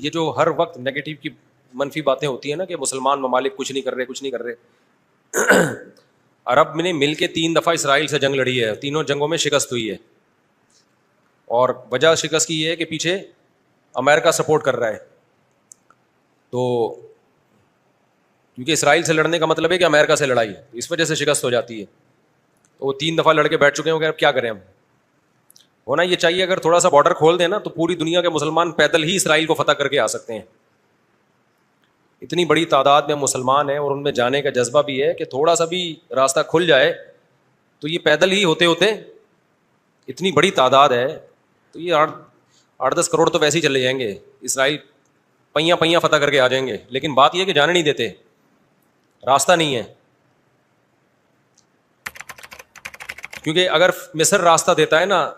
یہ جو ہر وقت نیگیٹو کی منفی باتیں ہوتی ہیں نا کہ مسلمان ممالک کچھ نہیں کر رہے کچھ نہیں کر رہے. عرب نے مل کے 3 دفعہ اسرائیل سے جنگ لڑی ہے, تینوں جنگوں میں شکست ہوئی ہے, اور وجہ شکست کی یہ ہے کہ پیچھے امریکہ سپورٹ کر رہا ہے. تو کیونکہ اسرائیل سے لڑنے کا مطلب ہے کہ امریکہ سے لڑائی, اس وجہ سے شکست ہو جاتی ہے. تو وہ 3 دفعہ لڑ کے بیٹھ چکے ہیں, اب کیا کریں ہم. ہونا یہ چاہیے اگر تھوڑا سا بارڈر کھول دیں نا تو پوری دنیا کے مسلمان پیدل ہی اسرائیل کو فتح کر کے آ سکتے ہیں. اتنی بڑی تعداد میں مسلمان ہیں اور ان میں جانے کا جذبہ بھی ہے کہ تھوڑا سا بھی راستہ کھل جائے تو یہ پیدل ہی ہوتے ہوتے, اتنی بڑی تعداد ہے تو یہ 8-10 کروڑ تو ویسے ہی چلے جائیں گے. اسرائیل پہیاں پہیاں فتح کر کے آ جائیں گے, لیکن بات یہ کہ جانے نہیں دیتے, راستہ نہیں ہے. کیونکہ اگر مصر راستہ دیتا ہے نا,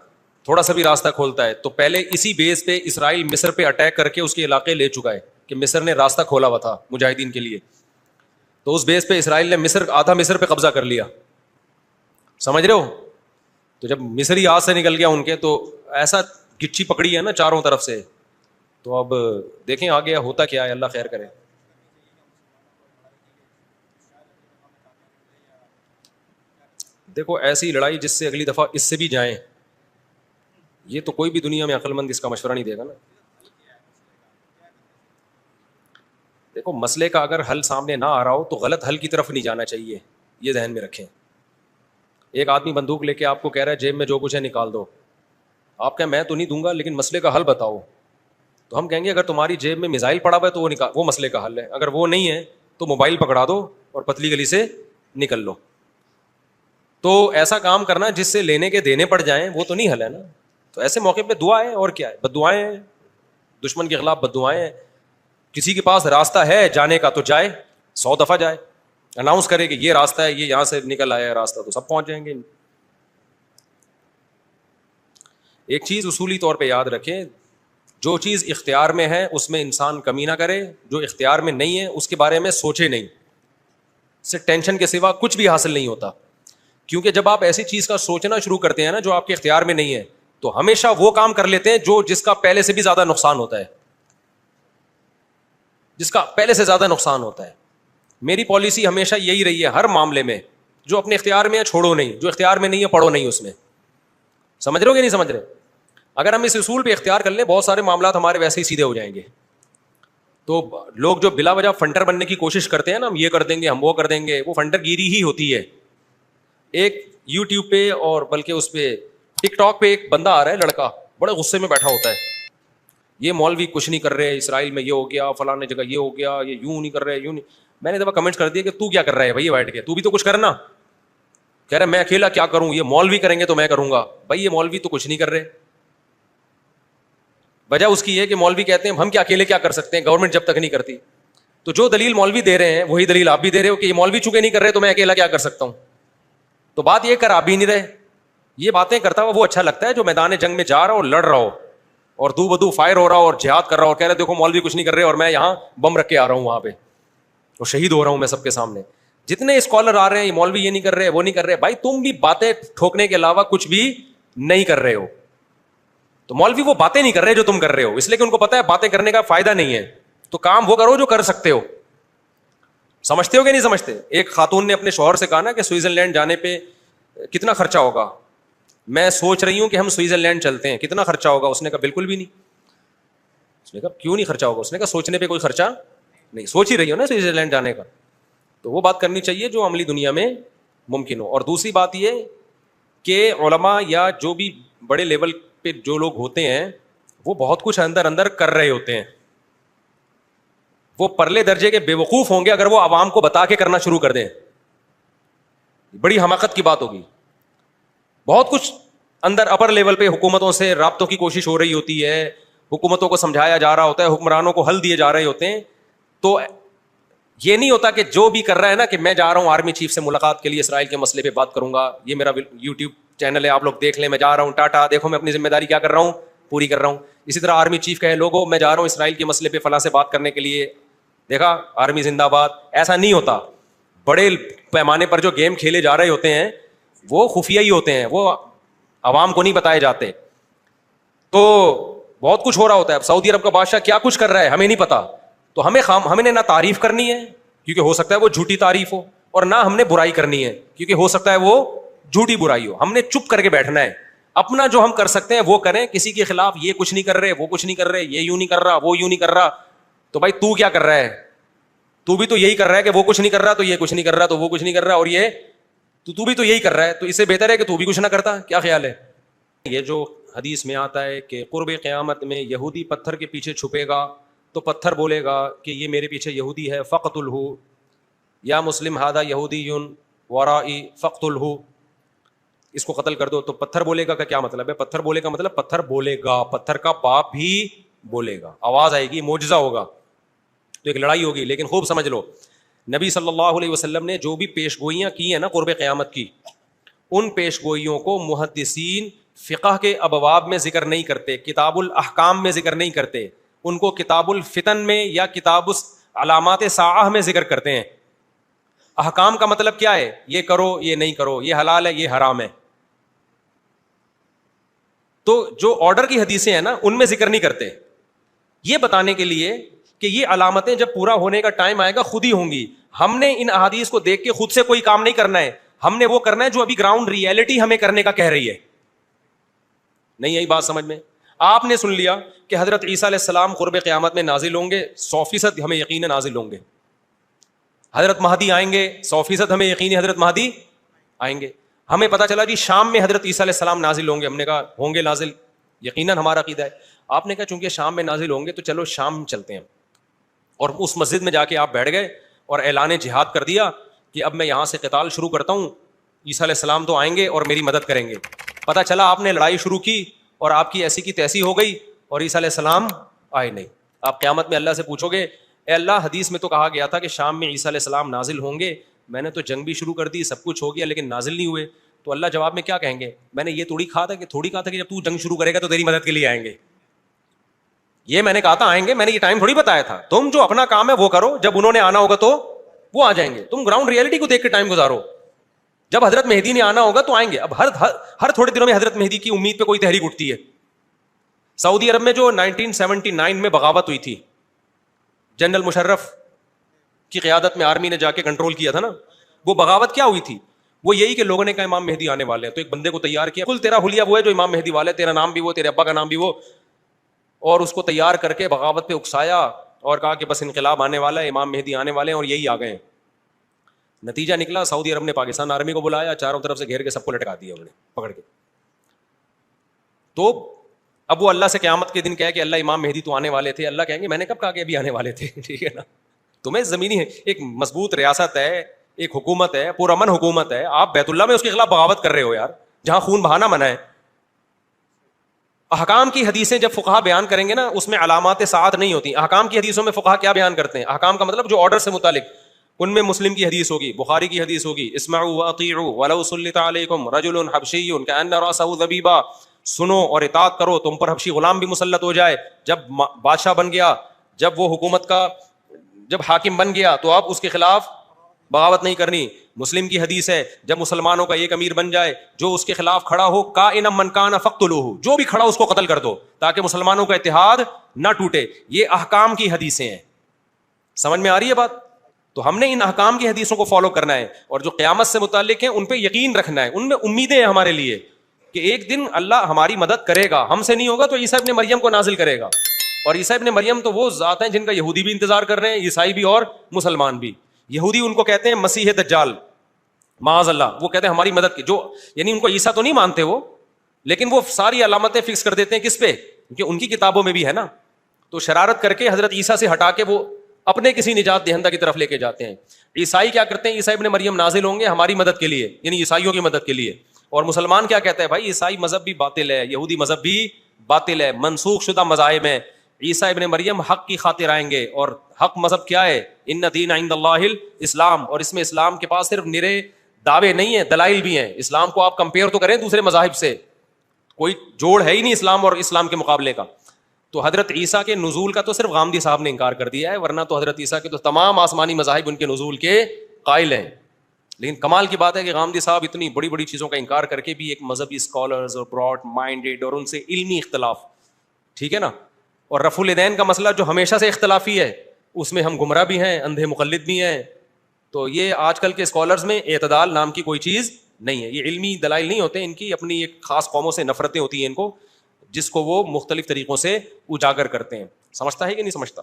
تھوڑا سا بھی راستہ کھولتا ہے, تو پہلے اسی بیس پہ اسرائیل مصر پہ اٹیک کر کے اس کے علاقے لے چکا ہے کہ مصر نے راستہ کھولا ہوا تھا مجاہدین کے لیے. تو اس بیس پہ اسرائیل نے آدھا مصر پہ قبضہ کر لیا, سمجھ رہے ہو. تو جب مصری ہاتھ سے نکل گیا ان کے, تو ایسا گچھی پکڑی ہے نا چاروں طرف سے. تو اب دیکھیں آگے ہوتا کیا ہے, اللہ خیر کرے. دیکھو ایسی لڑائی جس سے اگلی دفعہ اس سے بھی جائیں, یہ تو کوئی بھی دنیا میں عقل مند اس کا مشورہ نہیں دے گا نا. دیکھو مسئلے کا اگر حل سامنے نہ آ رہا ہو تو غلط حل کی طرف نہیں جانا چاہیے, یہ ذہن میں رکھیں. ایک آدمی بندوق لے کے آپ کو کہہ رہا ہے جیب میں جو کچھ ہے نکال دو, آپ کہیں میں تو نہیں دوں گا لیکن مسئلے کا حل بتاؤ. تو ہم کہیں گے اگر تمہاری جیب میں میزائل پڑا ہوا ہے تو وہ مسئلے کا حل ہے, اگر وہ نہیں ہے تو موبائل پکڑا دو اور پتلی گلی سے نکل لو. تو ایسا کام کرنا جس سے لینے کے دینے پڑ جائیں وہ تو نہیں حل ہے نا. تو ایسے موقع پہ دعا ہے, اور کیا ہے, بد دعائیں ہیں, دشمن کے خلاف بد دعائیں ہیں. کسی کے پاس راستہ ہے جانے کا تو جائے, 100 دفعہ جائے, اناؤنس کرے کہ یہ راستہ ہے, یہ یہاں سے نکل آیا ہے راستہ, تو سب پہنچ جائیں گے. ایک چیز اصولی طور پہ یاد رکھیں, جو چیز اختیار میں ہے اس میں انسان کمی نہ کرے, جو اختیار میں نہیں ہے اس کے بارے میں سوچے نہیں. اس سے ٹینشن کے سوا کچھ بھی حاصل نہیں ہوتا. کیونکہ جب آپ ایسی چیز کا سوچنا شروع کرتے ہیں نا جو آپ کے اختیار میں نہیں ہے, تو ہمیشہ وہ کام کر لیتے ہیں جس کا پہلے سے بھی زیادہ نقصان ہوتا ہے, جس کا پہلے سے زیادہ نقصان ہوتا ہے. میری پالیسی ہمیشہ یہی رہی ہے ہر معاملے میں, جو اپنے اختیار میں ہے چھوڑو نہیں, جو اختیار میں نہیں ہے پڑھو نہیں اس میں. سمجھ رہے ہو کہ نہیں سمجھ رہے؟ اگر ہم اس اصول پہ اختیار کر لیں بہت سارے معاملات ہمارے ویسے ہی سیدھے ہو جائیں گے. تو لوگ جو بلا وجہ فنڈر بننے کی کوشش کرتے ہیں نا, ہم یہ کر دیں گے ہم وہ کر دیں گے, وہ فنڈر گیری ہی ہوتی ہے. ایک یوٹیوب پہ اور بلکہ اس پہ ٹک ٹاک پہ ایک بندہ آ رہا ہے, لڑکا بڑے غصے میں بیٹھا ہوتا ہے, یہ مولوی کچھ نہیں کر رہے, اسرائیل میں یہ ہو گیا, فلاں جگہ یہ ہو گیا, یہ یوں نہیں کر رہے, یوں نہیں. میں نے دفعہ کمنٹ کر دیا کہ تو کیا کر رہا ہے بھائی بیٹھ کے, تو بھی تو کچھ کرنا. کہہ رہا میں اکیلا کیا کروں, یہ مولوی کریں گے تو میں کروں گا. بھائی یہ مولوی تو کچھ نہیں کر رہے. وجہ اس کی یہ کہ مولوی کہتے ہیں ہم کیا اکیلے کیا کر سکتے ہیں, گورنمنٹ جب تک نہیں کرتی. تو جو دلیل مولوی دے رہے ہیں وہی دلیل آپ بھی دے رہے ہو کہ یہ مولوی چونکہ نہیں کر رہے تو میں اکیلا کیا کر سکتا ہوں. تو بات یہ کر آپ بھی نہیں رہے. یہ باتیں کرتا ہوا وہ اچھا لگتا ہے جو میدان جنگ میں جا رہا ہو, لڑ رہا ہو, اور دو بدو فائر ہو رہا ہو اور جہاد کر رہا ہو, اور کہہ رہے دیکھو مولوی کچھ نہیں کر رہے اور میں یہاں بم رکھ کے آ رہا ہوں وہاں پہ, اور شہید ہو رہا ہوں میں سب کے سامنے. جتنے اسکالر آ رہے ہیں یہ مولوی یہ نہیں کر رہے وہ نہیں کر رہے. بھائی تم بھی باتیں ٹھوکنے کے علاوہ کچھ بھی نہیں کر رہے ہو. تو مولوی وہ باتیں نہیں کر رہے جو تم کر رہے ہو, اس لیے کہ ان کو پتا ہے باتیں کرنے کا فائدہ نہیں ہے. تو کام وہ کرو جو کر سکتے ہو. سمجھتے ہو کہ نہیں سمجھتے؟ ایک خاتون نے اپنے شوہر سے کہا نا کہ سوئٹزرلینڈ جانے پہ کتنا خرچہ ہوگا, میں سوچ رہی ہوں کہ ہم سوئٹزرلینڈ چلتے ہیں, کتنا خرچہ ہوگا؟ اس نے کہا بالکل بھی نہیں. اس نے کہا کیوں نہیں خرچہ ہوگا؟ اس نے کہا سوچنے پہ کوئی خرچہ نہیں, سوچ ہی رہی ہو نا سوئٹزرلینڈ جانے کا. تو وہ بات کرنی چاہیے جو عملی دنیا میں ممکن ہو. اور دوسری بات یہ کہ علماء یا جو بھی بڑے لیول پہ جو لوگ ہوتے ہیں وہ بہت کچھ اندر اندر کر رہے ہوتے ہیں. وہ پرلے درجے کے بے وقوف ہوں گے اگر وہ عوام کو بتا کے کرنا شروع کر دیں, بڑی حماقت کی بات ہوگی. بہت کچھ اندر اپر لیول پہ حکومتوں سے رابطوں کی کوشش ہو رہی ہوتی ہے, حکومتوں کو سمجھایا جا رہا ہوتا ہے, حکمرانوں کو حل دیے جا رہے ہوتے ہیں. تو یہ نہیں ہوتا کہ جو بھی کر رہا ہے نا کہ میں جا رہا ہوں آرمی چیف سے ملاقات کے لیے, اسرائیل کے مسئلے پہ بات کروں گا, یہ میرا یوٹیوب چینل ہے آپ لوگ دیکھ لیں, میں جا رہا ہوں ٹاٹا دیکھو میں اپنی ذمہ داری کیا کر رہا ہوں پوری کر رہا ہوں. اسی طرح آرمی چیف کہے لوگوں میں جا رہا ہوں اسرائیل کے مسئلے پہ فلاں سے بات کرنے کے لیے, دیکھا آرمی زندہ باد. ایسا نہیں ہوتا. بڑے پیمانے پر جو گیم کھیلے جا رہے ہوتے ہیں وہ خفیہ ہی ہوتے ہیں, وہ عوام کو نہیں بتائے جاتے. تو بہت کچھ ہو رہا ہوتا ہے. اب سعودی عرب کا بادشاہ کیا کچھ کر رہا ہے ہمیں نہیں پتا, تو ہمیں نہ تعریف کرنی ہے کیونکہ ہو سکتا ہے وہ جھوٹی تعریف ہو, اور نہ ہم نے برائی کرنی ہے کیونکہ ہو سکتا ہے وہ جھوٹی برائی ہو. ہم نے چپ کر کے بیٹھنا ہے, اپنا جو ہم کر سکتے ہیں وہ کریں. کسی کے خلاف یہ کچھ نہیں کر رہے, وہ کچھ نہیں کر رہے, یہ یوں نہیں کر رہا, وہ یوں نہیں کر رہا, تو بھائی تو کیا کر رہا ہے؟ تو بھی تو یہی کر رہا ہے کہ وہ کچھ نہیں کر رہا تو یہ کچھ نہیں کر رہا تو وہ کچھ نہیں کر رہا, اور یہ تو بھی تو یہی کر رہا ہے, تو اس سے بہتر ہے کہ تو بھی کچھ نہ کرتا. کیا خیال ہے؟ یہ جو حدیث میں آتا ہے کہ قرب قیامت میں یہودی پتھر کے پیچھے چھپے گا تو پتھر بولے گا کہ یہ میرے پیچھے یہودی ہے, فقتلہ یا مسلم ھذا یہودی ورائی فقتلہ, اس کو قتل کر دو. تو پتھر بولے گا کا کیا مطلب ہے؟ پتھر بولے گا مطلب پتھر بولے گا, پتھر کا باپ بھی بولے گا, آواز آئے گی, معجزہ ہوگا, تو ایک لڑائی ہوگی. لیکن خوب سمجھ لو, نبی صلی اللہ علیہ وسلم نے جو بھی پیش گوئیاں کی ہیں نا قرب قیامت کی, ان پیش گوئیوں کو محدثین فقہ کے ابواب میں ذکر نہیں کرتے, کتاب الاحکام میں ذکر نہیں کرتے, ان کو کتاب الفتن میں یا کتاب علامات ساعہ میں ذکر کرتے ہیں. احکام کا مطلب کیا ہے؟ یہ کرو, یہ نہیں کرو, یہ حلال ہے, یہ حرام ہے. تو جو آرڈر کی حدیثیں ہیں نا ان میں ذکر نہیں کرتے, یہ بتانے کے لیے کہ یہ علامتیں جب پورا ہونے کا ٹائم آئے گا خود ہی ہوں گی. ہم نے ان احادیث کو دیکھ کے خود سے کوئی کام نہیں کرنا ہے, ہم نے وہ کرنا ہے جو ابھی گراؤنڈ ریئلٹی ہمیں کرنے کا کہہ رہی ہے. نہیں یہی بات سمجھ میں؟ آپ نے سن لیا کہ حضرت عیسیٰ علیہ السلام قرب قیامت میں نازل ہوں گے, 100% ہمیں یقین ہے نازل ہوں گے. حضرت مہدی آئیں گے, 100% ہمیں یقین ہے حضرت مہدی آئیں گے. ہمیں پتا چلا جی شام میں حضرت عیسیٰ علیہ السلام نازل ہوں گے, ہم نے کہا ہوں گے نازل, یقیناً ہمارا عقیدہ ہے. آپ نے کہا چونکہ شام میں نازل ہوں گے تو چلو شام چلتے ہیں, اور اس مسجد میں جا کے آپ بیٹھ گئے اور اعلان جہاد کر دیا کہ اب میں یہاں سے قتال شروع کرتا ہوں, عیسیٰ علیہ السلام تو آئیں گے اور میری مدد کریں گے. پتا چلا آپ نے لڑائی شروع کی اور آپ کی ایسی کی تیسی ہو گئی اور عیسیٰ علیہ السلام آئے نہیں. آپ قیامت میں اللہ سے پوچھو گے, اے اللہ حدیث میں تو کہا گیا تھا کہ شام میں عیسیٰ علیہ السلام نازل ہوں گے, میں نے تو جنگ بھی شروع کر دی, سب کچھ ہو گیا, لیکن نازل نہیں ہوئے. تو اللہ جواب میں کیا کہیں گے؟ میں نے یہ تھوڑی کہا تھا کہ جب تو جنگ شروع کرے گا تو تیری مدد کے لیے آئیں گے. یہ میں نے کہا تھا آئیں گے, میں نے یہ ٹائم تھوڑی بتایا تھا. تم جو اپنا کام ہے وہ کرو, جب انہوں نے آنا ہوگا تو وہ آ جائیں گے. تم گراؤنڈ ریئلٹی کو دیکھ کے ٹائم گزارو, جب حضرت مہدی نے آنا ہوگا تو آئیں گے. اب ہر تھوڑے دنوں میں حضرت مہدی کی امید پہ کوئی تحریک اٹھتی ہے. سعودی عرب میں جو 1979 میں بغاوت ہوئی تھی, جنرل مشرف کی قیادت میں آرمی نے جا کے کنٹرول کیا تھا نا, وہ بغاوت کیا ہوئی تھی؟ وہ یہی کہ لوگوں نے کہا امام مہدی آنے والے ہیں, تو ایک بندے کو تیار کیا, کل تیرا حلیہ وہ ہے جو امام مہدی والے, تیرا نام بھی وہ, تیرے ابا کا نام بھی وہ, اور اس کو تیار کر کے بغاوت پہ اکسایا اور کہا کہ بس انقلاب آنے والا ہے, امام مہدی آنے والے ہیں, اور یہی آ گئے ہیں. نتیجہ نکلا عرب نے پاکستان آرمی کو بلایا, چاروں طرف سے گھیر کے سب کو لٹکا دیا انہوں نے پکڑ کے. تو اب وہ اللہ سے قیامت کے دن کہے کہ اللہ امام مہدی تو آنے والے تھے, اللہ کہیں گے میں نے کب کہا کہ ابھی آنے والے تھے؟ ٹھیک ہے نا, تمہیں زمینی ایک مضبوط ریاست ہے, ایک حکومت ہے, پرامن حکومت ہے, آپ بیت اللہ میں اس کے خلاف بغاوت کر رہے ہو یار, جہاں خون بہانا منع ہے. احکام کی حدیثیں جب فقہا بیان کریں گے نا اس میں علامات ساعت نہیں ہوتی. احکام کی حدیثوں میں فقہا کیا بیان کرتے ہیں؟ احکام کا مطلب جو آرڈر سے متعلق, ان میں مسلم کی حدیث ہوگی, بخاری کی حدیث ہوگی, اسمعوا واطیعوا ولو سلط علیکم رجل حبشی کأن رأسہ ذبیبہ, سنو اور اطاعت کرو, تم پر حبشی غلام بھی مسلط ہو جائے. جب بادشاہ بن گیا, جب وہ حکومت کا جب حاکم بن گیا تو آپ اس کے خلاف بغاوت نہیں کرنی. مسلم کی حدیث ہے جب مسلمانوں کا ایک امیر بن جائے, جو اس کے خلاف کھڑا ہو, کائنا من کان فقتلوہ, جو بھی کھڑا اس کو قتل کر دو تاکہ مسلمانوں کا اتحاد نہ ٹوٹے. یہ احکام کی حدیثیں ہیں. سمجھ میں آ رہی ہے بات؟ تو ہم نے ان احکام کی حدیثوں کو فالو کرنا ہے, اور جو قیامت سے متعلق ہیں ان پہ یقین رکھنا ہے, ان میں امیدیں ہیں ہمارے لیے کہ ایک دن اللہ ہماری مدد کرے گا. ہم سے نہیں ہوگا تو عیسیٰ ابن مریم کو نازل کرے گا, اور عیسیٰ ابن مریم تو وہ ذات ہیں جن کا یہودی بھی انتظار کر رہے ہیں, عیسائی بھی اور مسلمان بھی. یہودی ان کو کہتے ہیں مسیح دجال, معاذ اللہ, وہ کہتے ہیں ہماری مدد کی, جو یعنی ان کو عیسیٰ تو نہیں مانتے وہ, لیکن وہ ساری علامتیں فکس کر دیتے ہیں کس پہ؟ کیونکہ ان کی کتابوں میں بھی ہے نا. تو شرارت کر کے حضرت عیسیٰ سے ہٹا کے وہ اپنے کسی نجات دہندہ کی طرف لے کے جاتے ہیں. عیسائی کیا کرتے ہیں؟ عیسیٰ ابن مریم نازل ہوں گے ہماری مدد کے لیے, یعنی عیسائیوں کی مدد کے لیے. اور مسلمان کیا کہتا ہے؟ بھائی عیسائی مذہب بھی باطل ہے, یہودی مذہب بھی باطل ہے, منسوخ شدہ مذاہب ہیں. عیسیٰ ابن مریم حق کی خاطر آئیں گے, اور حق مذہب کیا ہے؟ ان دین عند اللہ الاسلام, اور اس میں اسلام کے پاس صرف نرے دعوے نہیں ہیں, دلائل بھی ہیں. اسلام کو آپ کمپیئر تو کریں دوسرے مذاہب سے, کوئی جوڑ ہے ہی نہیں اسلام اور اسلام کے مقابلے کا. تو حضرت عیسیٰ کے نزول کا تو صرف غامدی صاحب نے انکار کر دیا ہے, ورنہ تو حضرت عیسیٰ کے تو تمام آسمانی مذاہب ان کے نزول کے قائل ہیں. لیکن کمال کی بات ہے کہ غامدی صاحب اتنی بڑی بڑی چیزوں کا انکار کر کے بھی ایک مذہبی اسکالرز اور براڈ مائنڈیڈ اور ان سے علمی اختلاف, ٹھیک ہے نا. اور رفع الیدین کا مسئلہ جو ہمیشہ سے اختلافی ہے, اس میں ہم گمراہ بھی ہیں, اندھے مقلد بھی ہیں. تو یہ آج کل کے اسکالرز میں اعتدال نام کی کوئی چیز نہیں ہے. یہ علمی دلائل نہیں ہوتے, ان کی اپنی ایک خاص قوموں سے نفرتیں ہوتی ہیں ان کو, جس کو وہ مختلف طریقوں سے اجاگر کرتے ہیں. سمجھتا ہے کہ نہیں سمجھتا؟